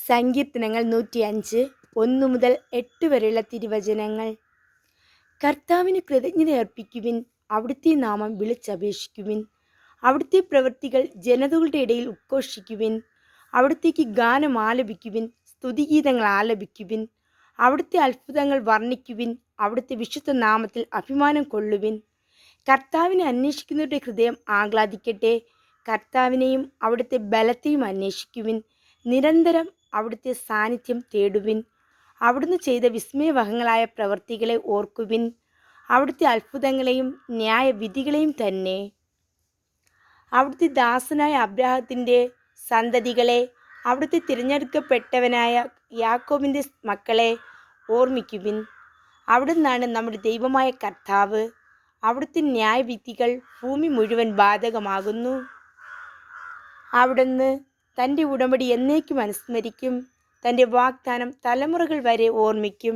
സങ്കീർത്തനങ്ങൾ 105 1 മുതൽ 8 വരെയുള്ള തിരുവചനങ്ങൾ. കർത്താവിന് കൃതജ്ഞതയർപ്പിക്കുവിൻ, അവിടുത്തെ നാമം വിളിച്ചപേക്ഷിക്കുവിൻ. അവിടുത്തെ പ്രവൃത്തികൾ ജനതകളുടെ ഇടയിൽ ഉദ്ഘോഷിക്കുവിൻ. അവിടുത്തേക്ക് ഗാനം ആലപിക്കുവിൻ, സ്തുതിഗീതങ്ങൾ ആലപിക്കുവിൻ. അവിടുത്തെ അത്ഭുതങ്ങൾ വർണ്ണിക്കുവിൻ, അവിടുത്തെ വിശുദ്ധ നാമത്തിൽ അഭിമാനം കൊള്ളുവിൻ. കർത്താവിനെ അന്വേഷിക്കുന്നവരുടെ ഹൃദയം ആഹ്ലാദിക്കട്ടെ. കർത്താവിനെയും അവിടുത്തെ ബലത്തെയും അന്വേഷിക്കുവിൻ. നിരന്തരം അവിടുത്തെ സാന്നിധ്യം തേടുവിൻ. അവിടുന്ന് ചെയ്ത വിസ്മയവഹങ്ങളായ പ്രവൃത്തികളെ ഓർക്കുവിൻ, അവിടുത്തെ അത്ഭുതങ്ങളെയും ന്യായവിധികളെയും തന്നെ. അവിടുത്തെ ദാസനായ അബ്രാഹത്തിൻ്റെ സന്തതികളെ, അവിടുത്തെ തിരഞ്ഞെടുക്കപ്പെട്ടവനായ യാക്കോബിൻ്റെ മക്കളെ ഓർമ്മിക്കുവിൻ. അവിടുന്നാണ് നമ്മുടെ ദൈവമായ കർത്താവ്. അവിടുത്തെ ന്യായവിധികൾ ഭൂമി മുഴുവൻ ബാധകമാകുന്നു. അവിടുന്ന് തൻ്റെ ഉടമ്പടി എന്നേക്കും അനുസ്മരിക്കും, തൻ്റെ വാഗ്ദാനം തലമുറകൾ വരെ ഓർമ്മിക്കും.